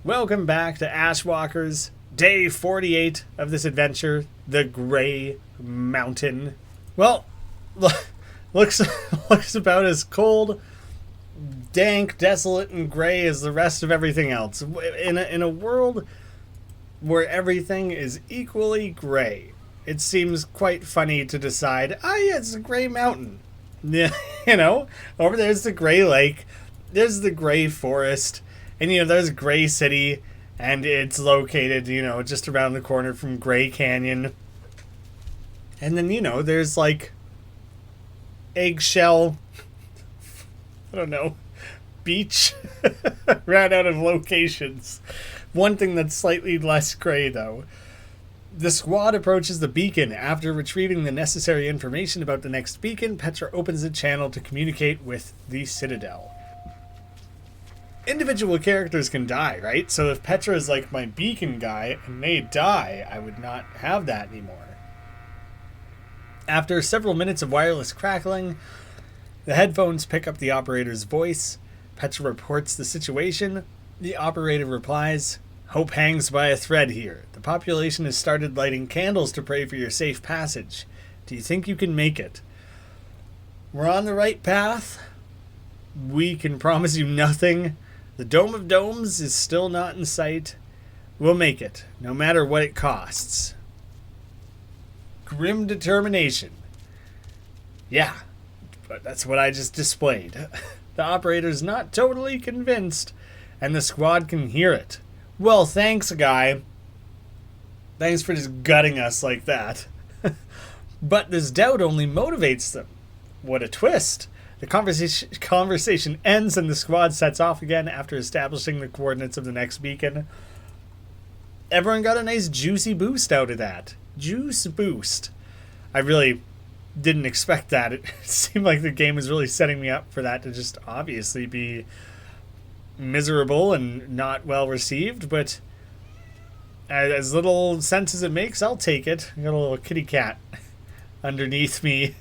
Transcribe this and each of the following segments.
Welcome back to Ashwalkers, day 48 of this adventure, the Grey Mountain. Well, looks about as cold, dank, desolate, and gray as the rest of everything else. In a world where everything is equally gray, it seems quite funny to decide, yeah, it's a gray mountain. Over there's the gray lake, there's the gray forest, and, there's Gray City, and it's located, just around the corner from Gray Canyon. And then, there's, eggshell, I don't know, beach. Ran out of locations. One thing that's slightly less gray, though. The squad approaches the beacon. After retrieving the necessary information about the next beacon, Petra opens the channel to communicate with the Citadel. Individual characters can die, right? So if Petra is my beacon guy and they die, I would not have that anymore. After several minutes of wireless crackling, the headphones pick up the operator's voice. Petra reports the situation. The operator replies, "Hope hangs by a thread here. The population has started lighting candles to pray for your safe passage. Do you think you can make it?" We're on the right path. We can promise you nothing. The Dome of Domes is still not in sight. We'll make it, no matter what it costs. Grim determination. Yeah, but that's what I just displayed. The operator's not totally convinced, and the squad can hear it. Well, thanks, guy. Thanks for just gutting us like that. But this doubt only motivates them. What a twist. The conversation ends and the squad sets off again after establishing the coordinates of the next beacon. Everyone got a nice juicy boost out of that. Juice boost. I really didn't expect that. It seemed like the game was really setting me up for that to just obviously be miserable and not well received, but as little sense as it makes, I'll take it. I got a little kitty cat underneath me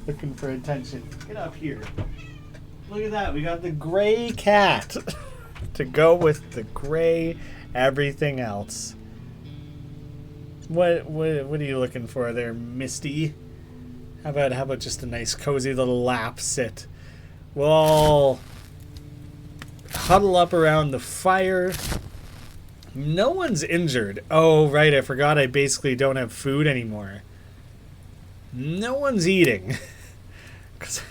looking for attention. Get up here. Look at that. We got the gray cat to go with the gray everything else. What are you looking for there, Misty? How about just a nice cozy little lap sit? We'll all huddle up around the fire. No one's injured. Oh, right. I forgot I basically don't have food anymore. No one's eating. Because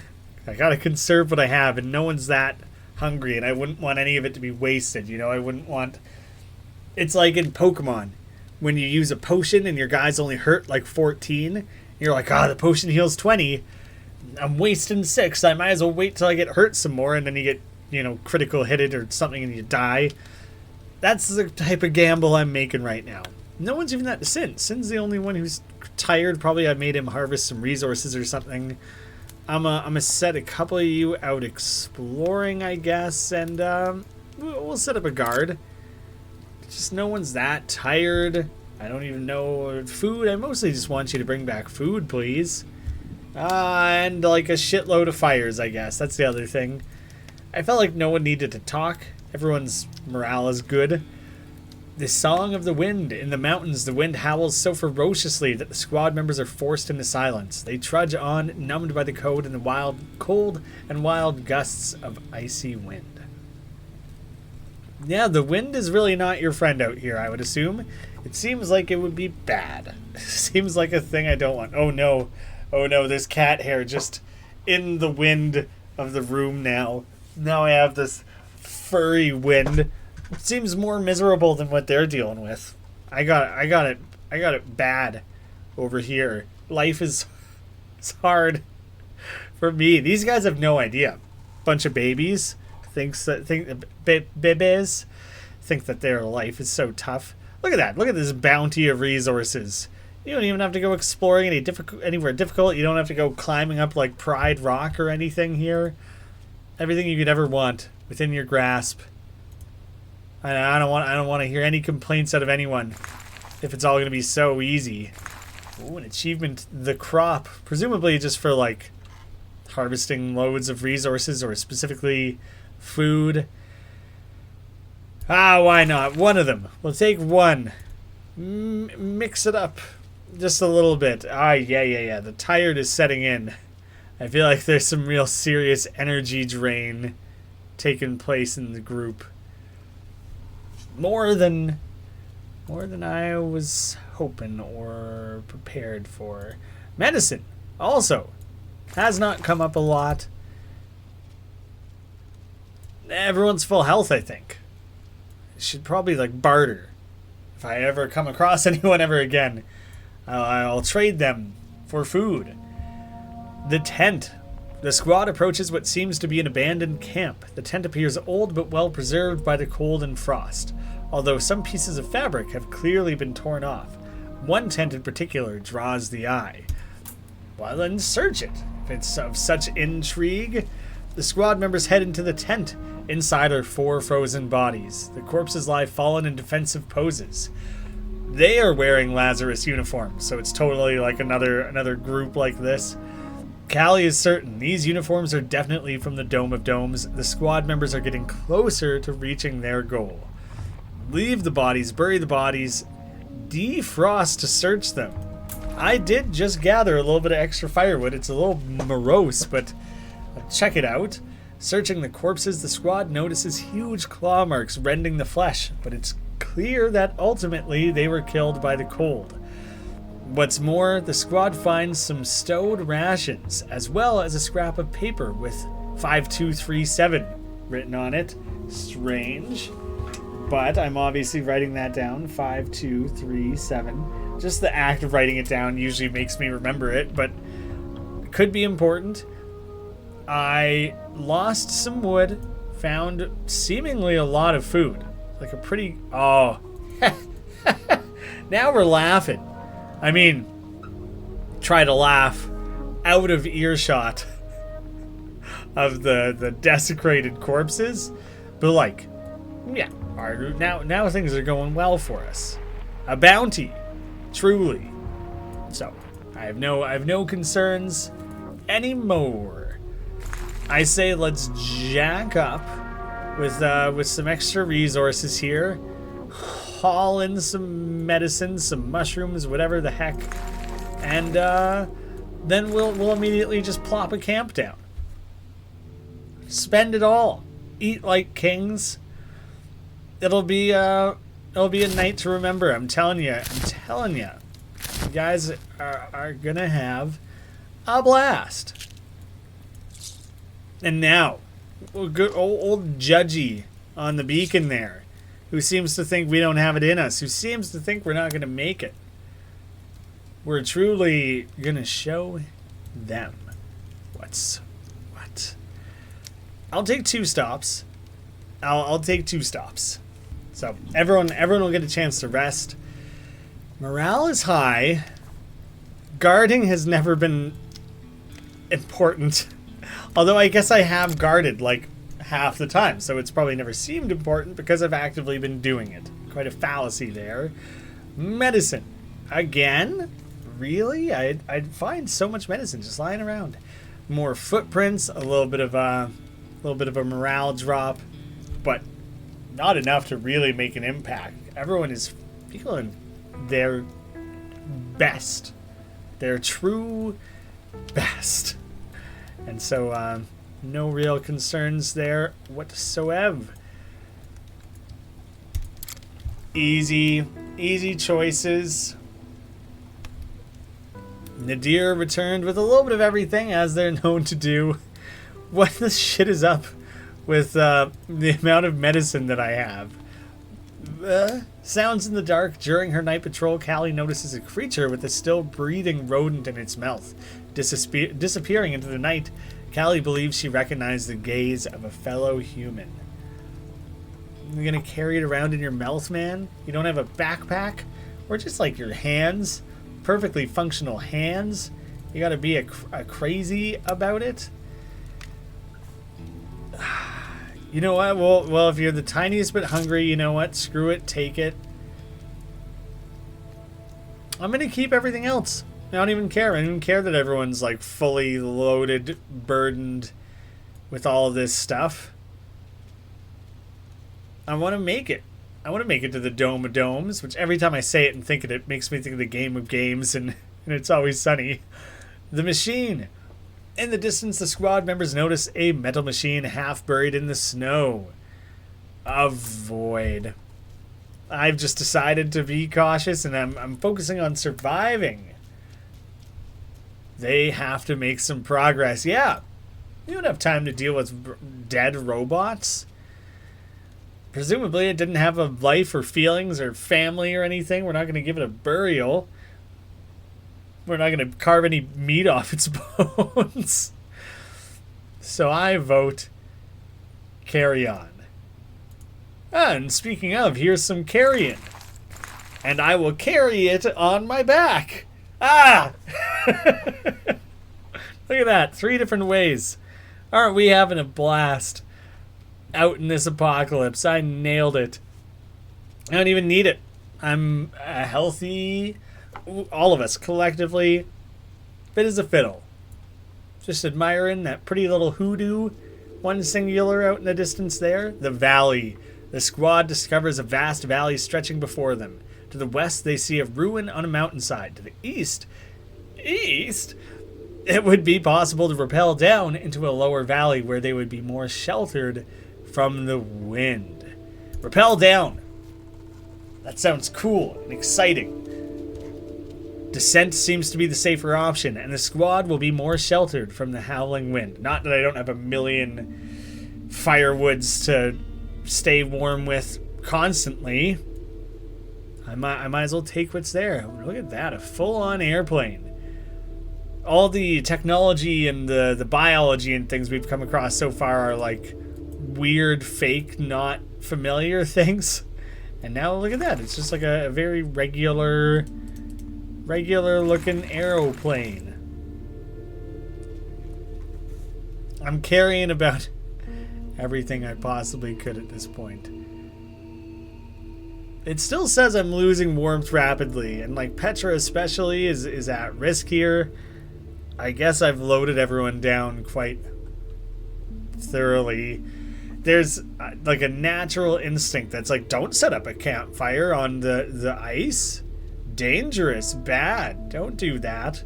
I gotta conserve what I have, and no one's that hungry, and I wouldn't want any of it to be wasted, I wouldn't want... It's like in Pokemon, when you use a potion and your guy's only hurt 14, you're like, the potion heals 20, I'm wasting 6, I might as well wait till I get hurt some more, and then you get, critical hitted or something and you die. That's the type of gamble I'm making right now. No one's even that Sin. Sin's the only one who's tired. Probably I made him harvest some resources or something. I'm gonna set a couple of you out exploring, I guess, and we'll set up a guard. Just no one's that tired. I don't even know food. I mostly just want you to bring back food, please. And a shitload of fires, I guess. That's the other thing. I felt like no one needed to talk. Everyone's morale is good. The song of the wind. In the mountains, the wind howls so ferociously that the squad members are forced into silence. They trudge on, numbed by the cold and wild gusts of icy wind. Yeah, the wind is really not your friend out here, I would assume. It seems like it would be bad. Seems like a thing I don't want. Oh no, there's cat hair just in the wind of the room now. Now I have this furry wind. It seems more miserable than what they're dealing with. I got it bad over here. Life is it's hard for me. These guys have no idea. Bunch of babies babies think that their life is so tough. Look at that. Look at this bounty of resources. You don't even have to go exploring anywhere difficult. You don't have to go climbing up Pride Rock or anything here. Everything you could ever want within your grasp. I don't want to hear any complaints out of anyone if it's all going to be so easy. Ooh, an achievement, the crop, presumably just for harvesting loads of resources or specifically food. Ah, why not? One of them. We'll take one. Mix it up just a little bit. Ah, yeah. The tired is setting in. I feel like there's some real serious energy drain taking place in the group. More than I was hoping or prepared for. Medicine also has not come up a lot. Everyone's full health, I think. Should probably like barter. If I ever come across anyone ever again, I'll trade them for food. The tent. The squad approaches what seems to be an abandoned camp. The tent appears old but well preserved by the cold and frost, although some pieces of fabric have clearly been torn off. One tent in particular draws the eye. Well, then search it. If it's of such intrigue, the squad members head into the tent. Inside are 4 frozen bodies. The corpses lie fallen in defensive poses. They are wearing Lazarus uniforms, so it's totally like another group like this. Callie is certain these uniforms are definitely from the Dome of Domes. The squad members are getting closer to reaching their goal. Leave the bodies, bury the bodies, defrost to search them. I did just gather a little bit of extra firewood. It's a little morose, but check it out. Searching the corpses, the squad notices huge claw marks rending the flesh, but it's clear that ultimately they were killed by the cold. What's more, the squad finds some stowed rations, as well as a scrap of paper with 5237 written on it. Strange. But I'm obviously writing that down, 5237. Just the act of writing it down usually makes me remember it, but it could be important. I lost some wood, found seemingly a lot of food. Like a pretty... Oh. Now we're laughing. I mean, try to laugh out of earshot of the desecrated corpses. But like, yeah, now things are going well for us. A bounty, truly. So, I have no concerns anymore. I say let's jack up with some extra resources here. Haul in some medicine, some mushrooms, whatever the heck, and then we'll immediately just plop a camp down. Spend it all. Eat like kings. It'll be a night to remember. I'm telling you. You guys are gonna have a blast. And now, good old Judgy on the beacon there, who seems to think we don't have it in us, who seems to think we're not going to make it. We're truly going to show them what's what. I'll take 2 stops. I'll take 2 stops. So everyone will get a chance to rest. Morale is high. Guarding has never been important. Although I guess I have guarded like half the time, so it's probably never seemed important because I've actively been doing it. Quite a fallacy there. Medicine. Again? Really? I'd find so much medicine just lying around. More footprints, a little bit of a morale drop, but not enough to really make an impact. Everyone is feeling their best. Their true best. And so, no real concerns there whatsoever. Easy choices. Nadir returned with a little bit of everything, as they're known to do. What the shit is up with the amount of medicine that I have? Sounds in the dark. During her night patrol, Callie notices a creature with a still breathing rodent in its mouth. Disappearing into the night, Callie believes she recognized the gaze of a fellow human. You're gonna carry it around in your mouth, man? You don't have a backpack? Or just like your hands? Perfectly functional hands? You gotta be a crazy about it? You know what? Well, if you're the tiniest bit hungry, you know what? Screw it. Take it. I'm gonna keep everything else. I don't even care. I don't even care that everyone's like fully loaded, burdened with all of this stuff. I want to make it. I want to make it to the Dome of Domes, which every time I say it and think of it makes me think of the Game of Games and It's Always Sunny. The machine. In the distance, the squad members notice a metal machine half buried in the snow. Avoid. I've just decided to be cautious, and I'm focusing on surviving. They have to make some progress. Yeah, you don't have time to deal with dead robots. Presumably it didn't have a life or feelings or family or anything. We're not going to give it a burial. We're not going to carve any meat off its bones. So I vote carry on. And speaking of, here's some carrion. And I will carry it on my back. Ah! Look at that. 3 different ways. Aren't we having a blast out in this apocalypse? I nailed it. I don't even need it. I'm a healthy... All of us, collectively, fit as a fiddle. Just admiring that pretty little hoodoo. One singular out in the distance there. The valley. The squad discovers a vast valley stretching before them. To the west, they see a ruin on a mountainside. To the east, it would be possible to rappel down into a lower valley where they would be more sheltered from the wind. Rappel down. That sounds cool and exciting. Descent seems to be the safer option, and the squad will be more sheltered from the howling wind. Not that I don't have a million firewoods to stay warm with constantly. I might as well take what's there. Look at that, a full-on airplane. All the technology and the biology and things we've come across so far are like weird, fake, not familiar things. And now look at that, it's just like a very regular looking aeroplane. I'm carrying about everything I possibly could at this point. It still says I'm losing warmth rapidly, and like Petra especially is at risk here. I guess I've loaded everyone down quite thoroughly. There's like a natural instinct that's like, don't set up a campfire on the ice. Dangerous, bad, don't do that.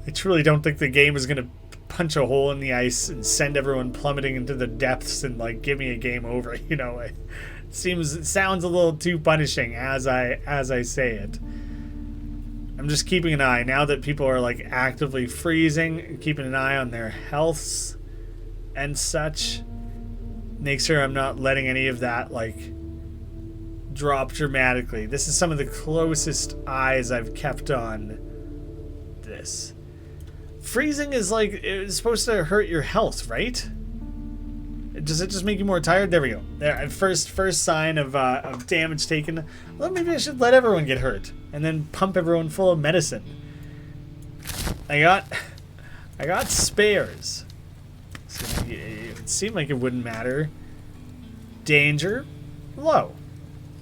I truly don't think the game is gonna punch a hole in the ice and send everyone plummeting into the depths and like give me a game over. You know, it sounds a little too punishing as I say it. I'm just keeping an eye now that people are like actively freezing, keeping an eye on their healths and such. Make sure I'm not letting any of that like drop dramatically. This is some of the closest eyes I've kept on this. Freezing is like, it's supposed to hurt your health, right? Does it just make you more tired? There we go. There, first sign of damage taken. Well, maybe I should let everyone get hurt and then pump everyone full of medicine. I got spares. So it seemed like it wouldn't matter. Danger, low.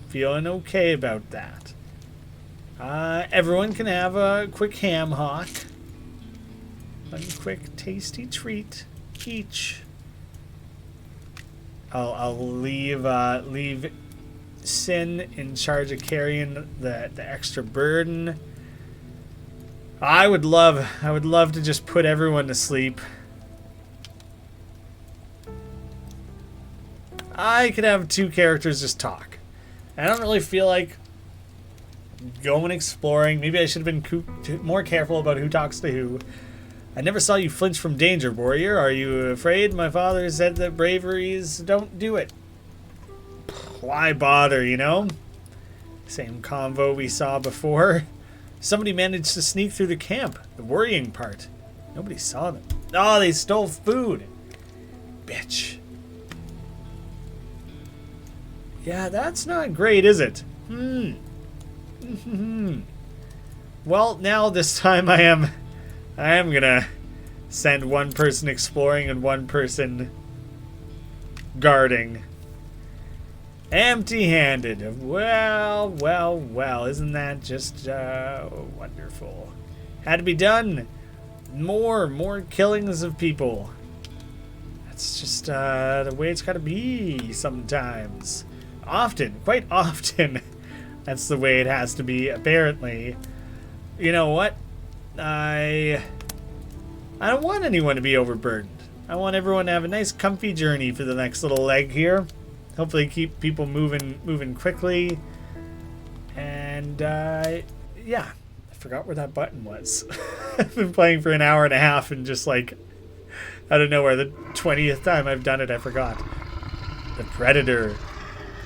Feeling okay about that. Everyone can have a quick ham hock. One quick tasty treat each. I'll leave Sin in charge of carrying the extra burden. I would love to just put everyone to sleep. I could have 2 characters just talk. I don't really feel like going exploring. Maybe I should have been more careful about who talks to who. I never saw you flinch from danger, warrior. Are you afraid? My father said that braveries don't do it. Why bother, you know? Same convo we saw before. Somebody managed to sneak through the camp. The worrying part. Nobody saw them. Oh, they stole food. Bitch. Yeah, that's not great, is it? Well, now this time I am gonna send one person exploring and one person guarding. Empty-handed. Well, isn't that just wonderful? Had to be done. More killings of people. It's just the way it's got to be sometimes. Often, quite often, that's the way it has to be, apparently. You know what? I don't want anyone to be overburdened. I want everyone to have a nice comfy journey for the next little leg here. Hopefully keep people moving quickly. And yeah, I forgot where that button was. I've been playing for an hour and a half and just like, I don't know where the 20th time I've done it, I forgot. The Predator.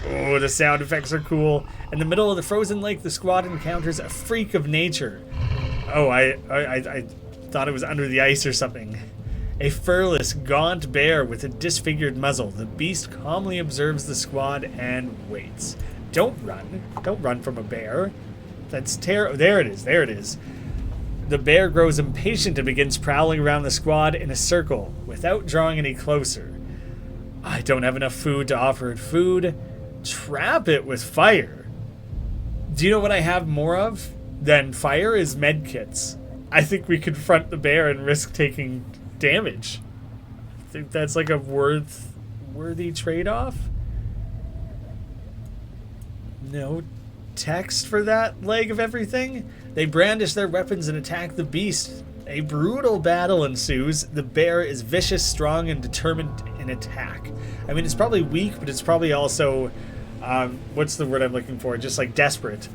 Oh, the sound effects are cool. In the middle of the frozen lake, the squad encounters a freak of nature. Oh, I thought it was under the ice or something. A furless, gaunt bear with a disfigured muzzle. The beast calmly observes the squad and waits. Don't run. Don't run from a bear. That's terrible. There it is. There it is. The bear grows impatient and begins prowling around the squad in a circle without drawing any closer. I don't have enough food to offer it food. Trap it with fire. Do you know what I have more of than fire is medkits. I think we confront the bear and risk taking damage. I think that's like a worthy trade-off. No text for that leg of everything. They brandish their weapons and attack the beast. A brutal battle ensues. The bear is vicious, strong, and determined in attack. I mean, it's probably weak, but it's probably also, what's the word I'm looking for? Just like desperate.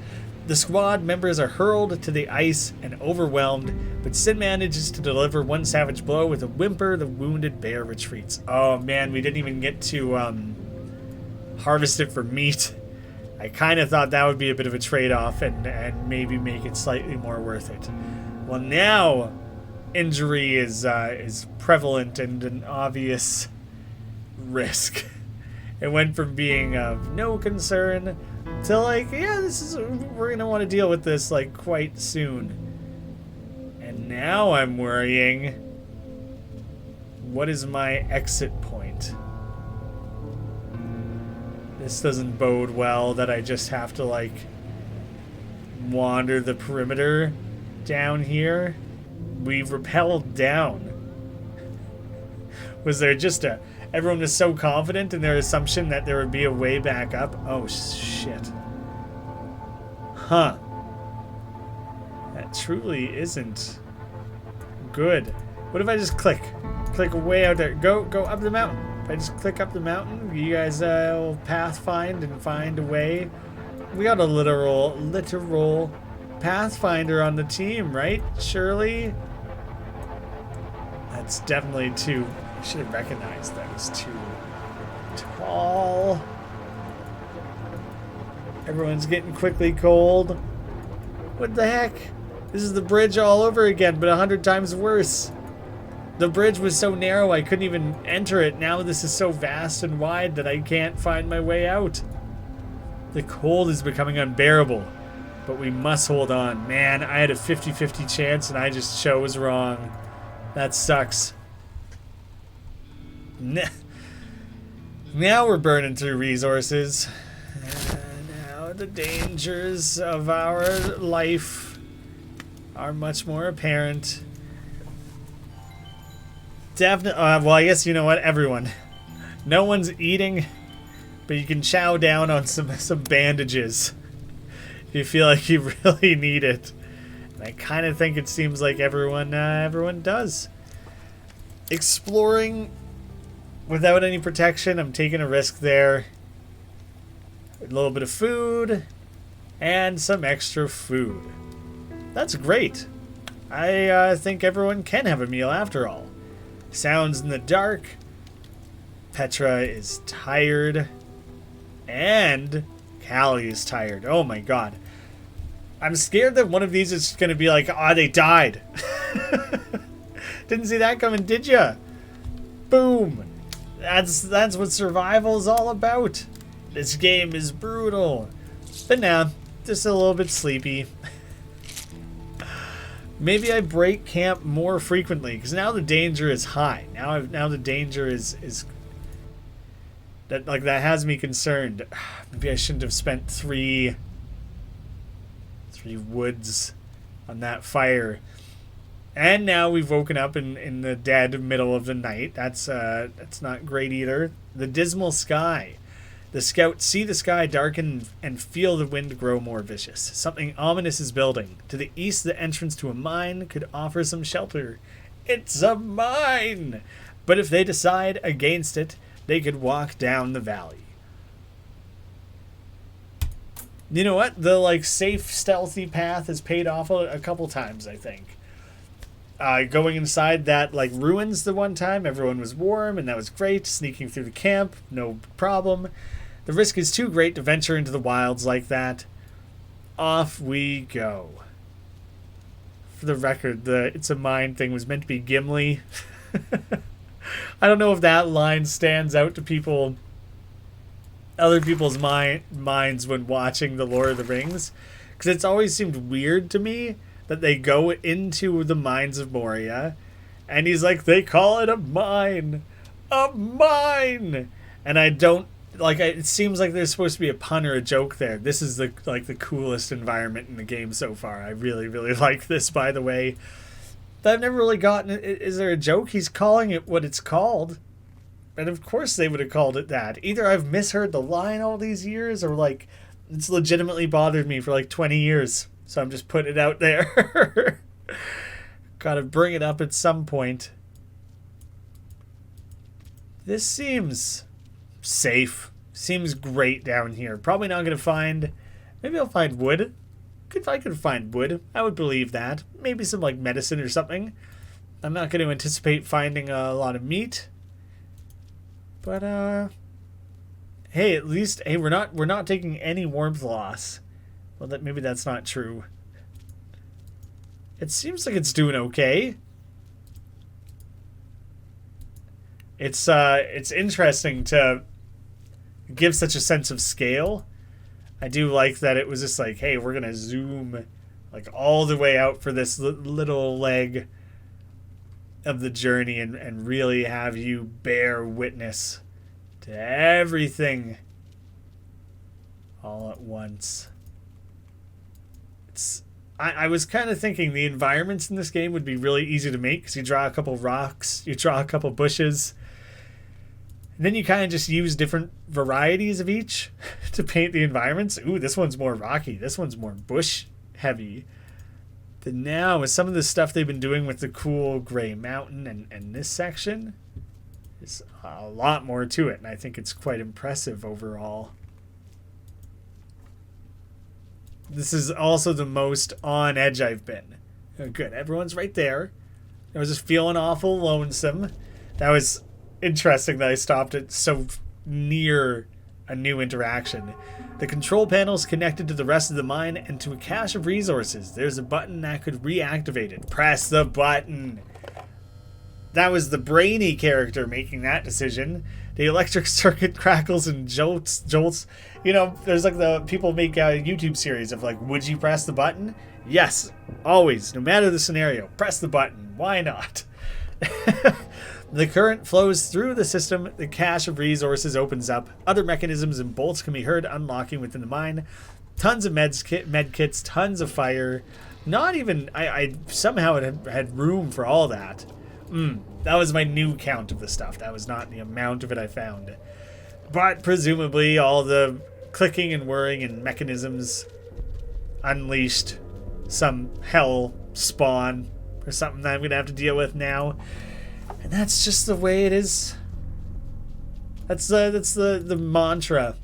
The squad members are hurled to the ice and overwhelmed, but Sid manages to deliver one savage blow. With a whimper, the wounded bear retreats. Oh man, we didn't even get to harvest it for meat. I kind of thought that would be a bit of a trade-off and maybe make it slightly more worth it. Well, now injury is prevalent and an obvious risk. It went from being of no concern to like, yeah, we're gonna want to deal with this like quite soon. And now I'm worrying, what is my exit point? This doesn't bode well that I just have to like wander the perimeter down here. We rappelled down. Was there just everyone was so confident in their assumption that there would be a way back up? Oh shit. Huh. That truly isn't good. What if I just click way out there? Go up the mountain. If I just click up the mountain, you guys will pathfind and find a way. We got a literal pathfinder on the team, right? Surely? That's definitely too... I should have recognized that was too tall. Everyone's getting quickly cold. What the heck? This is the bridge all over again, but 100 times worse. The bridge was so narrow I couldn't even enter it. Now this is so vast and wide that I can't find my way out. The cold is becoming unbearable, but we must hold on. Man, I had a 50-50 chance and I just chose wrong. That sucks. Now we're burning through resources. Now the dangers of our life are much more apparent. Definitely. Well, I guess you know what, everyone. No one's eating, but you can chow down on some bandages if you feel like you really need it. And I kind of think it seems like everyone does. Exploring without any protection, I'm taking a risk there. A little bit of food and some extra food. That's great. I think everyone can have a meal after all. Sounds in the dark. Petra is tired. And Callie is tired. Oh my god. I'm scared that one of these is going to be like, ah, they died. Didn't see that coming, did ya? Boom. That's what survival is all about. This game is brutal. But nah, just a little bit sleepy. Maybe I break camp more frequently, because now the danger is high. Now the danger is that has me concerned. Maybe I shouldn't have spent three woods on that fire. And now we've woken up in the dead middle of the night. That's not great either. The dismal sky. The scouts see the sky darken and feel the wind grow more vicious. Something ominous is building. To the east, the entrance to a mine could offer some shelter. It's a mine! But if they decide against it, they could walk down the valley. You know what? The safe, stealthy path has paid off a couple times, I think. Going inside that ruins the one time, everyone was warm and that was great. Sneaking through the camp, no problem. The risk is too great to venture into the wilds like that. Off we go. For the record, the "it's a mine" thing was meant to be Gimli. I don't know if that line stands out to people, other people's minds when watching The Lord of the Rings, because it's always seemed weird to me that they go into the mines of Moria, and he's like, they call it a mine, and I don't it seems like there's supposed to be a pun or a joke there. This is the coolest environment in the game so far. I really, really like this, by the way. But I've never really gotten it. Is there a joke? He's calling it what it's called. And of course they would have called it that. Either I've misheard the line all these years, or it's legitimately bothered me for 20 years. So I'm just putting it out there. Gotta bring it up at some point. This seems safe. Seems great down here. Probably not going to find... Maybe I'll find wood. If I could find wood, I would believe that. Maybe some medicine or something. I'm not going to anticipate finding a lot of meat. But hey, at least we're not taking any warmth loss. Well, maybe that's not true. It seems like it's doing okay. It's interesting to give such a sense of scale. I do like that it was just hey, we're gonna zoom all the way out for this little leg of the journey and really have you bear witness to everything all at once. I was kind of thinking the environments in this game would be really easy to make, because you draw a couple rocks, you draw a couple bushes, and then you kind of just use different varieties of each to paint the environments. Ooh, this one's more rocky. This one's more bush heavy. But now, with some of the stuff they've been doing with the cool Grey Mountain and this section, there's a lot more to it, and I think it's quite impressive overall. This is also the most on edge I've been. Oh, good, everyone's right there. I was just feeling awful lonesome. That was interesting that I stopped it so near a new interaction. The control panel is connected to the rest of the mine and to a cache of resources. There's a button that could reactivate it. Press the button. That was the brainy character making that decision. The electric circuit crackles and jolts. You know, there's the people make a YouTube series of would you press the button? Yes, always, no matter the scenario, press the button. Why not? The current flows through the system. The cache of resources opens up. Other mechanisms and bolts can be heard unlocking within the mine. Tons of med kits, tons of fire. Not even... I somehow had room for all that. That was my new count of the stuff. That was not the amount of it I found. But presumably all the clicking and whirring and mechanisms unleashed some hell spawn or something that I'm going to have to deal with now. And that's just the way it is. That's the mantra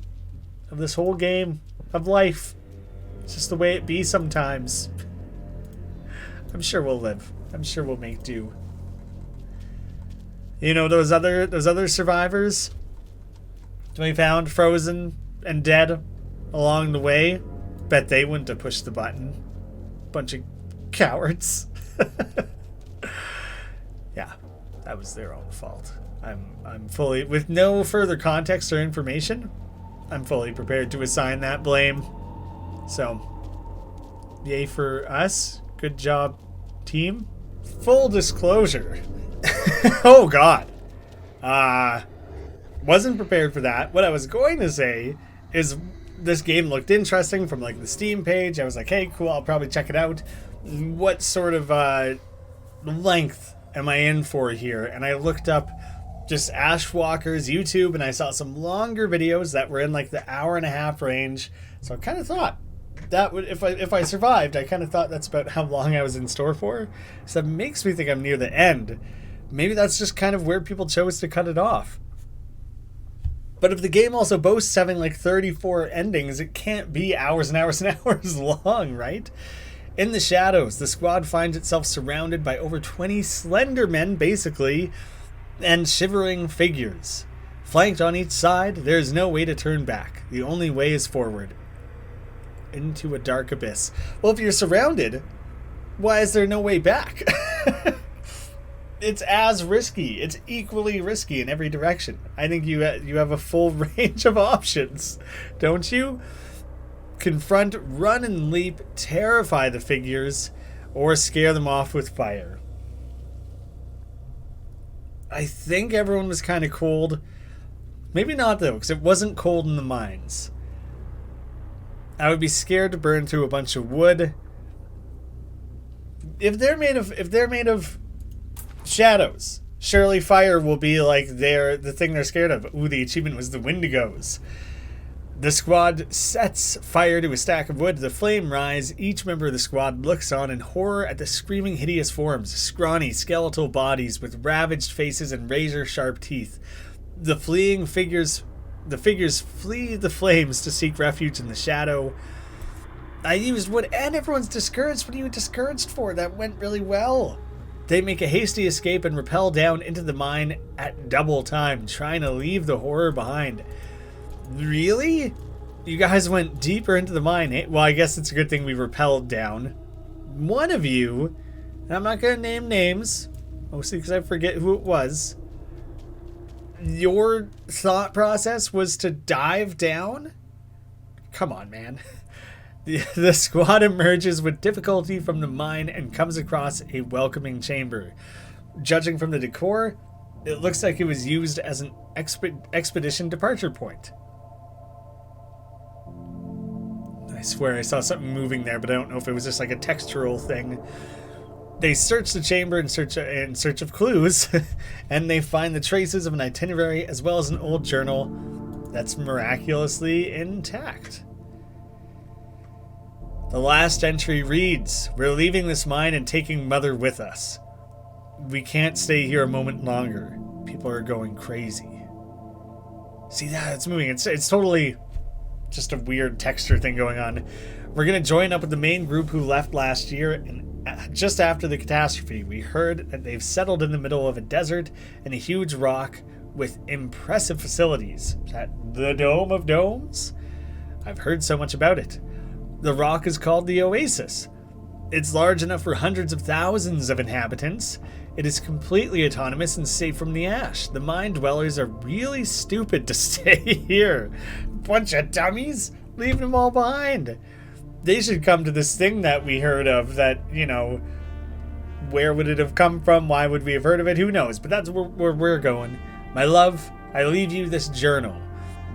of this whole game of life. It's just the way it be sometimes. I'm sure we'll live. I'm sure we'll make do. You know, those other survivors we found frozen and dead along the way, bet they wouldn't have pushed the button. Bunch of cowards. Yeah. That was their own fault. I'm fully, with no further context or information, I'm fully prepared to assign that blame. So, yay for us. Good job, team. Full disclosure. Oh God. Wasn't prepared for that. What I was going to say is this game looked interesting from the Steam page. I was like, hey, cool, I'll probably check it out. What sort of length am I in for here? And I looked up just Ashwalkers YouTube, and I saw some longer videos that were in like the hour and a half range. So I kind of thought that would, if I survived, I kind of thought that's about how long I was in store for. So that makes me think I'm near the end. Maybe that's just kind of where people chose to cut it off. But if the game also boasts having like 34 endings, it can't be hours and hours and hours long, right? In the shadows, the squad finds itself surrounded by over 20 slender men, basically, and shivering figures. Flanked on each side, there is no way to turn back. The only way is forward. Into a dark abyss. Well, if you're surrounded, why is there no way back? It's as risky. It's equally risky in every direction. I think you have a full range of options, don't you? Confront, run and leap, terrify the figures, or scare them off with fire. I think everyone was kind of cold. Maybe not though, because it wasn't cold in the mines. I would be scared to burn through a bunch of wood. If they're made of shadows, surely fire will be like the thing they're scared of. Ooh, the achievement was the Wendigos. The squad sets fire to a stack of wood. The flame rise. Each member of the squad looks on in horror at the screaming, hideous forms, scrawny, skeletal bodies with ravaged faces and razor-sharp teeth. The figures flee the flames to seek refuge in the shadow. I used wood, and everyone's discouraged. What are you discouraged for? That went really well. They make a hasty escape and rappel down into the mine at double time, trying to leave the horror behind. Really? You guys went deeper into the mine, eh? Well, I guess it's a good thing we rappelled down. One of you, and I'm not going to name names, mostly because I forget who it was, your thought process was to dive down? Come on, man. The squad emerges with difficulty from the mine and comes across a welcoming chamber. Judging from the decor, it looks like it was used as an expedition departure point. I swear I saw something moving there, but I don't know if it was just like a textural thing. They search the chamber in search of clues, and they find the traces of an itinerary as well as an old journal that's miraculously intact. The last entry reads, "We're leaving this mine and taking Mother with us. We can't stay here a moment longer. People are going crazy." See that? It's moving. It's totally just a weird texture thing going on. We're going to join up with the main group who left last year, and just after the catastrophe, we heard that they've settled in the middle of a desert and a huge rock with impressive facilities. Is that the Dome of Domes? I've heard so much about it. The rock is called the Oasis. It's large enough for hundreds of thousands of inhabitants. It is completely autonomous and safe from the ash. The mine dwellers are really stupid to stay here. Bunch of dummies, leaving them all behind. They should come to this thing that we heard of that, where would it have come from? Why would we have heard of it? Who knows? But that's where we're going. My love, I leave you this journal.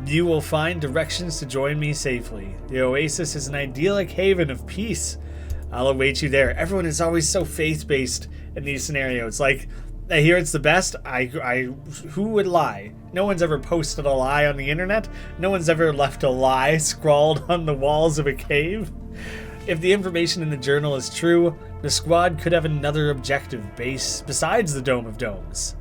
You will find directions to join me safely. The Oasis is an idyllic haven of peace. I'll await you there. Everyone is always so faith-based in these scenarios. Like, I hear it's the best. Who would lie? No one's ever posted a lie on the internet. No one's ever left a lie scrawled on the walls of a cave. If the information in the journal is true, the squad could have another objective base besides the Dome of Domes.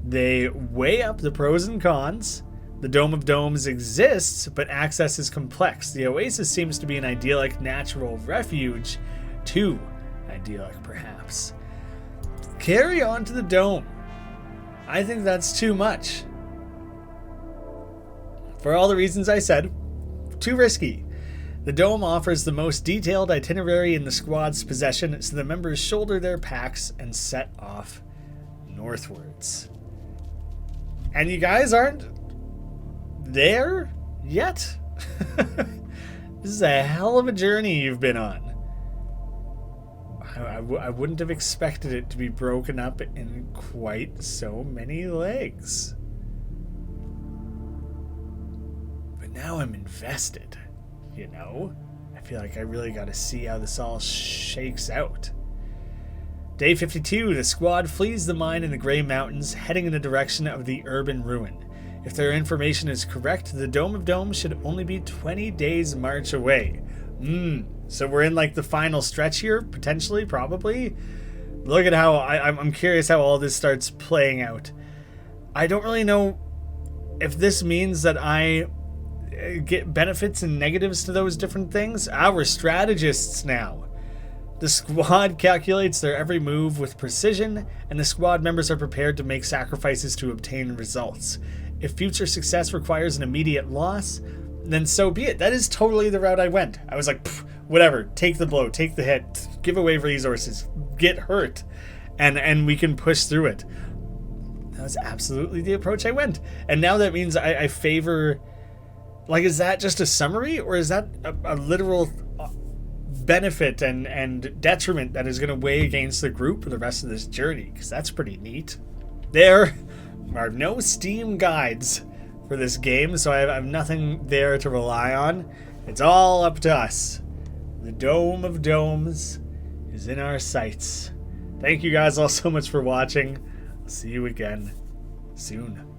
They weigh up the pros and cons. The Dome of Domes exists, but access is complex. The Oasis seems to be an idyllic natural refuge. Too idyllic, perhaps. Carry on to the Dome. I think that's too much. For all the reasons I said, too risky. The Dome offers the most detailed itinerary in the squad's possession, so the members shoulder their packs and set off northwards. And you guys aren't there yet? This is a hell of a journey you've been on. I wouldn't have expected it to be broken up in quite so many legs. But now I'm invested, I feel like I really got to see how this all shakes out. Day 52, the squad flees the mine in the Grey Mountains, heading in the direction of the urban ruin. If their information is correct, the Dome of Domes should only be 20 days march away. So we're in like the final stretch here, potentially, probably. Look at how I'm curious how all this starts playing out. I don't really know if this means that I get benefits and negatives to those different things. We're strategists now. The squad calculates their every move with precision, and the squad members are prepared to make sacrifices to obtain results. If future success requires an immediate loss, then so be it. That is totally the route I went. I was like, whatever, take the blow, take the hit, give away resources, get hurt, and we can push through it. That was absolutely the approach I went. And now that means I favor... Like, is that just a summary, or is that a literal benefit and detriment that is going to weigh against the group for the rest of this journey? Because that's pretty neat. There are no Steam guides for this game, so I have nothing there to rely on. It's all up to us. The Dome of Domes is in our sights. Thank you guys all so much for watching. I'll see you again soon.